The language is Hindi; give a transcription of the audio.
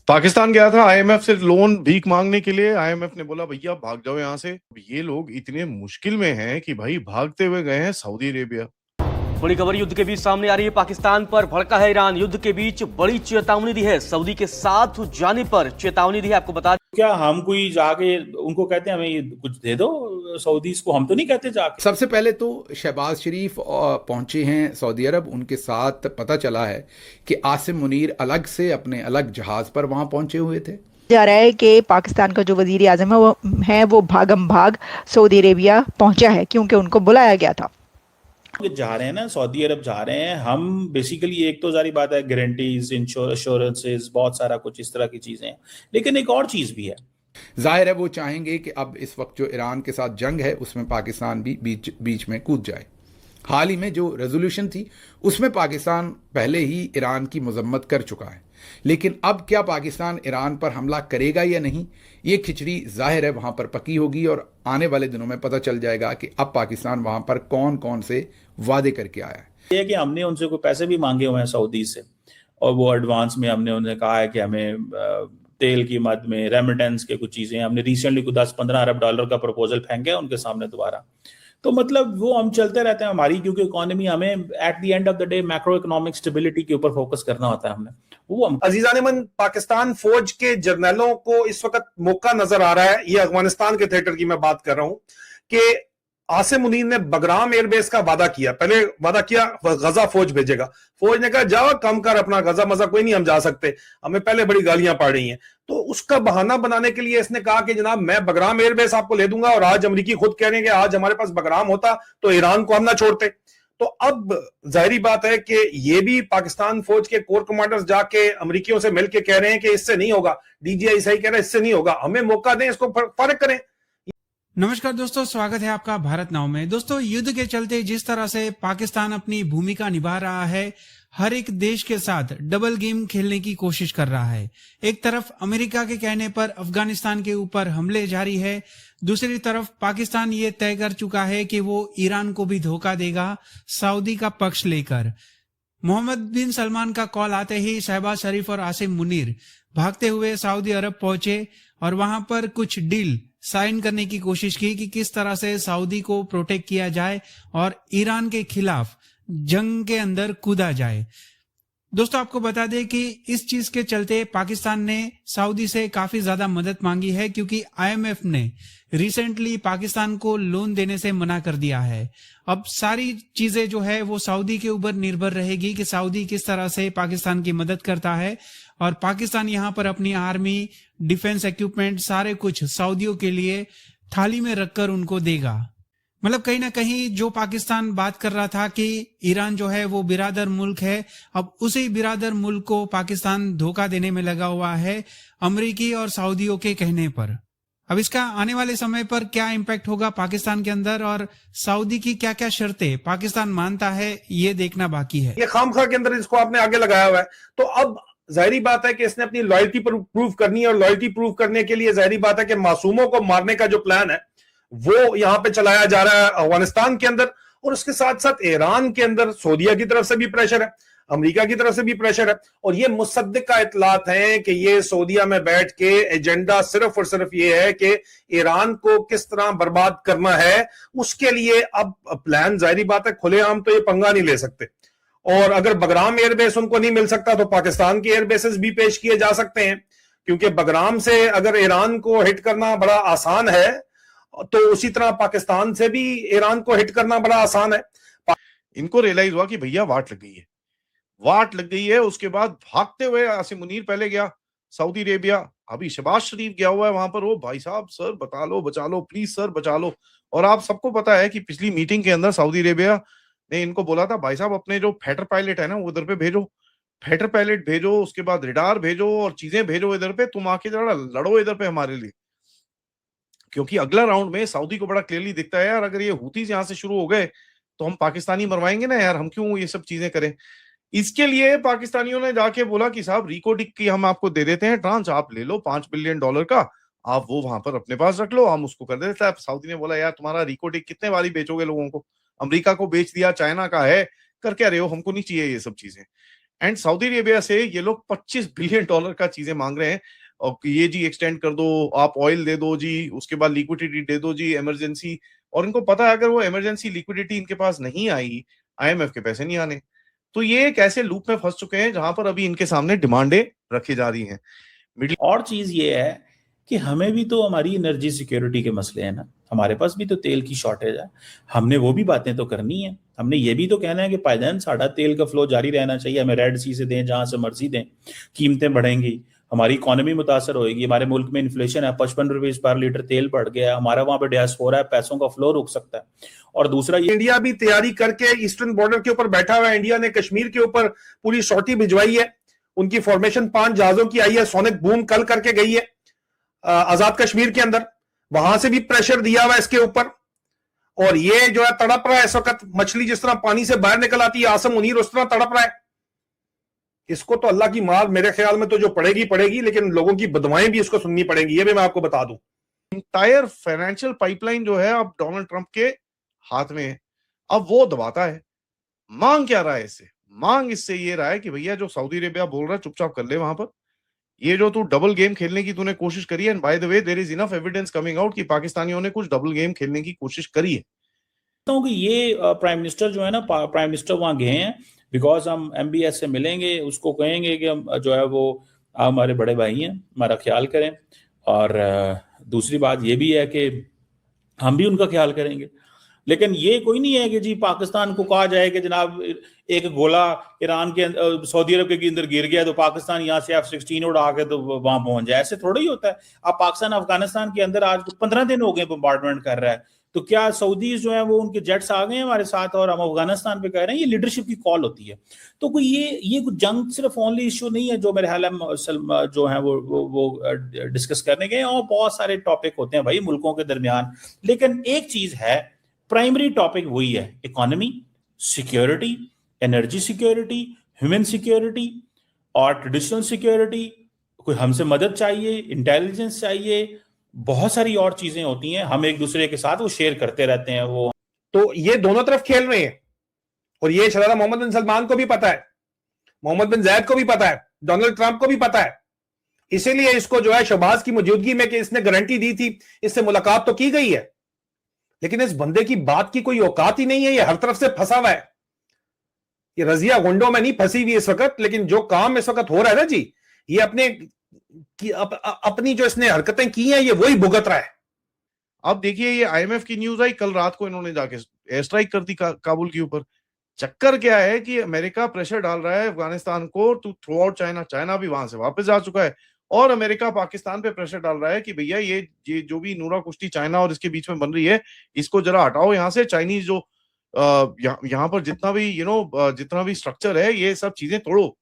पाकिस्तान गया था आईएमएफ से लोन भीख मांगने के लिए। आईएमएफ ने बोला भैया भाग जाओ यहाँ से। ये लोग इतने मुश्किल में हैं कि भाई भागते हुए गए हैं सऊदी अरेबिया। बड़ी खबर युद्ध के बीच सामने आ रही है। पाकिस्तान पर भड़का है ईरान। युद्ध के बीच बड़ी चेतावनी दी है। सऊदी के साथ जाने पर चेतावनी दी है। आपको बता क्या हम कोई जाके उनको कहते हैं हमें ये कुछ दे दो सऊदीज को? हम तो नहीं कहते जाके। सबसे पहले तो शहबाज शरीफ पहुंचे हैं सऊदी अरब। उनके साथ पता चला है कि आसिम मुनीर अलग से अपने अलग जहाज पर वहां पहुंचे हुए थे। जा रहा है कि पाकिस्तान का जो वजीर आजम है वो भागम भाग सऊदी अरेबिया पहुंचा है क्योंकि उनको बुलाया गया था। जा रहे हैं ना, सऊदी अरब जा रहे हैं हम। बेसिकली एक तो जारी बात है, गारंटीज, इंश्योरेंसेस, बहुत सारा कुछ इस तरह की चीजें हैं, लेकिन एक और चीज भी है। जाहिर है वो चाहेंगे कि अब इस वक्त जो ईरान के साथ जंग है उसमें पाकिस्तान भी बीच में कूद जाए। हाल ही में जो रेजोल्यूशन थी उसमें पाकिस्तान पहले ही ईरान की मजम्मत कर चुका है, लेकिन अब क्या पाकिस्तान ईरान पर हमला करेगा या नहीं, ये खिचड़ी जाहिर है वहां पर पकी होगी और आने वाले दिनों में पता चल जाएगा कि अब पाकिस्तान वहां पर कौन कौन से वादे करके आया है। ये कि हमने उनसे कोई पैसे भी मांगे हुए हैं सऊदी से, और वो एडवांस में हमने उन्हें कहा है कि हमें तेल की मद में रेमिटेंस के कुछ चीजें हमने रिसेंटली को 10-15 अरब डॉलर का प्रपोजल फेंके उनके सामने दोबारा। तो मतलब वो हम चलते रहते हैं हमारी, क्योंकि इकोनॉमी हमें at the end of the day macro economic stability के ऊपर फोकस करना होता है हमने। वो हम अजीजान पाकिस्तान फौज के जर्नलों को इस वक्त मौका नजर आ रहा है, ये अफगानिस्तान के थिएटर की मैं बात कर रहा हूं, कि आसिम मुनीर ने बगराम एयरबेस का वादा किया। पहले वादा किया गजा फौज भेजेगा, फौज ने कहा जाओ कम कर अपना, गजा मजा कोई नहीं हम जा सकते, हमें पहले बड़ी गालियां पड़ रही हैं। तो उसका बहाना बनाने के लिए इसने कहा कि जनाब मैं बगराम एयरबेस आपको ले दूंगा, और आज अमेरिकी खुद कह रहे हैं कि आज हमारे पास बगराम होता तो ईरान को हम ना छोड़ते। तो अब जाहिर बात है कि ये भी पाकिस्तान फौज के कोर कमांडर्स जाके अमेरिकियों से मिलकर कह रहे हैं कि इससे नहीं होगा, डीजीआई सही कह रहा है इससे नहीं होगा, हमें मौका दें, इसको फर्क करें। नमस्कार दोस्तों, स्वागत है आपका भारत नाउ में। दोस्तों, युद्ध के चलते जिस तरह से पाकिस्तान अपनी भूमिका निभा रहा है, हर एक देश के साथ डबल गेम खेलने की कोशिश कर रहा है। एक तरफ अमेरिका के कहने पर अफगानिस्तान के ऊपर हमले जारी है, दूसरी तरफ पाकिस्तान ये तय कर चुका है कि वो ईरान को भी धोखा देगा सऊदी का पक्ष लेकर। मोहम्मद बिन सलमान का कॉल आते ही शहबाज शरीफ और आसिम मुनीर भागते हुए सऊदी अरब पहुंचे और वहां पर कुछ डील साइन करने की कोशिश की कि किस तरह से सऊदी को प्रोटेक्ट किया जाए और ईरान के खिलाफ जंग के अंदर कूदा जाए। दोस्तों, आपको बता दें कि इस चीज के चलते पाकिस्तान ने सऊदी से काफी ज्यादा मदद मांगी है, क्योंकि आईएमएफ ने रिसेंटली पाकिस्तान को लोन देने से मना कर दिया है। अब सारी चीजें जो है वो सऊदी के ऊपर निर्भर रहेगी कि सऊदी किस तरह से पाकिस्तान की मदद करता है, और पाकिस्तान यहाँ पर अपनी आर्मी, डिफेंस इक्विपमेंट सारे कुछ सऊदियों के लिए थाली में रखकर उनको देगा। मतलब कहीं ना कहीं जो पाकिस्तान बात कर रहा था कि ईरान जो है वो बिरादर मुल्क है, अब उसी बिरादर मुल्क को पाकिस्तान धोखा देने में लगा हुआ है अमेरिकी और सऊदियों के कहने पर। अब इसका आने वाले समय पर क्या इम्पैक्ट होगा पाकिस्तान के अंदर, और सऊदी की क्या क्या शर्तें पाकिस्तान मानता है, ये देखना बाकी है। ये खामखा के अंदर इसको आपने आगे लगाया हुआ है। तो अब जाहिर बात है कि इसने अपनी लॉयल्टी पर प्रूव करनी है, और लॉयल्टी प्रूव करने के लिए जाहिर बात है कि मासूमों को मारने का जो प्लान है वो यहां पे चलाया जा रहा है अफगानिस्तान के अंदर, और उसके साथ साथ ईरान के अंदर सऊदीया की तरफ से भी प्रेशर है, अमेरिका की तरफ से भी प्रेशर है। और ये मुसद्दिक इतलात हैं कि ये सऊदीया में बैठ के एजेंडा सिर्फ और सिर्फ ये है कि ईरान को किस तरह बर्बाद करना है। उसके लिए अब प्लान जाहिर बात है खुलेआम तो ये पंगा नहीं ले सकते, और अगर बगराम एयरबेस उनको नहीं मिल सकता तो पाकिस्तान की एयरबेसेस भी पेश किए जा सकते हैं, क्योंकि बगराम से अगर ईरान को हिट करना बड़ा आसान है तो उसी तरह पाकिस्तान से भी ईरान को हिट करना बड़ा आसान है। इनको रियलाइज हुआ कि भैया वाट लग गई है, वाट लग गई है। उसके बाद भागते हुए आसिम मुनीर पहले गया सऊदी अरेबिया, अभी शहबाज शरीफ गया हुआ है वहां पर। वो भाई साहब सर बता लो, बचा लो प्लीज सर बचा लो। और आप सबको पता है कि पिछली मीटिंग के अंदर सऊदी अरेबिया ने इनको बोला था भाई साहब अपने जो फाइटर पायलट है ना उधर पे भेजो, फाइटर पायलट भेजो, उसके बाद रिडार भेजो और चीजें भेजो इधर पे, तुम आके जरा लड़ो इधर पे हमारे लिए। क्योंकि अगला राउंड में सऊदी को बड़ा क्लियरली दिखता है यार, अगर ये हूतीज यहां से शुरू हो गए तो हम पाकिस्तानी मरवाएंगे ना यार, हम क्यों ये सब चीजें करें। इसके लिए पाकिस्तानियों ने जाके बोला कि साहब रिकोडिक की हम आपको दे देते हैं ट्रांच, आप ले लो $5 बिलियन का, आप वो वहां पर अपने पास रख लो, हम उसको कर देते हैं। सऊदी ने बोला यार तुम्हारा रिकोडिक कितने बारी बेचोगे लोगों को, अमेरिका को बेच दिया, चाइना का है, कर क्या रहे हो, हमको नहीं चाहिए ये सब चीजें। एंड सऊदी अरेबिया से ये लोग $25 बिलियन का चीजें मांग रहे हैं, और ये जी एक्सटेंड कर दो, आप ऑयल दे दो जी, उसके बाद लिक्विडिटी दे दो जी इमरजेंसी। और इनको पता है अगर वो इमरजेंसी लिक्विडिटी इनके पास नहीं आई, IMF के पैसे नहीं आने। तो ये एक ऐसे लूप में फंस चुके हैं जहां पर अभी इनके सामने डिमांडें रखी जा रही हैं। और चीज ये है कि हमें भी तो हमारी एनर्जी सिक्योरिटी के मसले हैं ना, हमारे पास भी तो तेल की शॉर्टेज है, हमने वो भी बातें तो करनी है। हमने ये भी तो कहना है कि पायदान साढ़ा तेल का फ्लो जारी रहना चाहिए, हमें रेड सी से दें, जहां से मर्जी दें, कीमतें बढ़ेंगी, हमारी इकोनॉमी मुतासर होगी, हमारे मुल्क में इन्फ्लेशन है, 55 रुपीज पर लीटर तेल बढ़ गया, हमारा वहां पे डायस्पोरा है, पैसों का फ्लो रुक सकता है। और दूसरा ये इंडिया भी तैयारी करके ईस्टर्न बॉर्डर के ऊपर बैठा हुआ है। इंडिया ने कश्मीर के ऊपर पूरी सॉर्टी भिजवाई है, उनकी फॉर्मेशन 5 जहाजों की आई है, सोनिक बूम कल करके गई है आजाद कश्मीर के अंदर, वहां से भी प्रेशर दिया हुआ है इसके ऊपर। और ये जो है तड़प रहा है इस वक्त, मछली जिस तरह पानी से बाहर निकल आती है, आसम मुनीर उस तरह तड़प रहा है। इसको तो अल्लाह की मार मेरे ख्याल में तो जो पड़ेगी पड़ेगी, लेकिन लोगों की बदवाएं भी इसको सुननी पड़ेंगी, ये भी मैं आपको बता दूं। इंटायर फाइनेंशियल पाइपलाइन जो है अब डोनाल्ड ट्रंप के हाथ में है, अब वो दबाता है। मांग क्या रहा है इससे? मांग इससे ये रहा है कि भैया जो सऊदी अरेबिया बोल रहा है चुपचाप कर ले वहां पर, ये जो तू डबल गेम खेलने की तूने कोशिश करी है, and by the way there is enough evidence coming out कि पाकिस्तानियों ने कुछ डबल गेम खेलने की कोशिश करी है। तो कि ये प्राइम मिनिस्टर जो है ना, प्राइम मिनिस्टर वहां गए हैं बिकॉज हम MBS से मिलेंगे, उसको कहेंगे कि हम जो है वो हमारे बड़े भाई हैं, हमारा ख्याल करें। और दूसरी बात ये भी है कि हम भी उनका ख्याल करेंगे। लेकिन ये कोई नहीं है कि जी पाकिस्तान को कहा जाए कि जनाब एक गोला ईरान के सऊदी अरब के अंदर गिर गया तो पाकिस्तान यहाँ से F-16 उड़ा के तो वहां पहुंच जाए, ऐसे थोड़ा ही होता है। अब पाकिस्तान अफगानिस्तान के अंदर आज 15 दिन हो गए बम्बार्डमेंट कर रहा है, तो क्या सऊदीज जो है वो उनके जेट्स आ गए हैं हमारे साथ और हम अफगानिस्तान पे कह रहे हैं? ये लीडरशिप की कॉल होती है। तो कोई ये कुछ जंग सिर्फ ओनली इश्यू नहीं है जो मेरे ख्याल में जो है वो डिस्कस करने गए, और बहुत सारे टॉपिक होते हैं भाई मुल्कों के दरमियान। लेकिन एक चीज है, प्राइमरी टॉपिक वही है, economy, security, energy security, human security और ट्रेडिशनल सिक्योरिटी। कोई हमसे मदद चाहिए, इंटेलिजेंस चाहिए, बहुत सारी और चीजें होती हैं, हम एक दूसरे के साथ वो शेयर करते रहते हैं। वो तो ये दोनों तरफ खेल रहे हैं, और ये शहजादा मोहम्मद बिन सलमान को भी पता है, मोहम्मद बिन जायद को भी पता है, डोनाल्ड ट्रंप को भी पता है। इसीलिए इसको जो है शहबाज की मौजूदगी में कि इसने गारंटी दी थी, इससे मुलाकात तो की गई है, लेकिन इस बंदे की बात की कोई औकात ही नहीं है। ये हर तरफ से फंसा हुआ है, ये रजिया गुंडों में नहीं फंसी हुई इस वक्त, लेकिन जो काम इस वक्त हो रहा है ना जी, ये अपनी जो इसने हरकतें की हैं ये वही भुगत रहा है। अब देखिए ये IMF की न्यूज आई कल रात को, इन्होंने जाके एयर स्ट्राइक कर दी काबुल के ऊपर। चक्कर क्या है कि अमेरिका प्रेशर डाल रहा है अफगानिस्तान को to throw out China, China भी वहां से वापस जा चुका है, और अमेरिका पाकिस्तान पे प्रेशर डाल रहा है कि भैया ये जो भी नूरा कुश्ती चाइना और इसके बीच में बन रही है, इसको जरा हटाओ यहाँ से। चाइनीज जो यहाँ पर जितना भी जितना भी स्ट्रक्चर है, ये सब चीजें तोड़ो।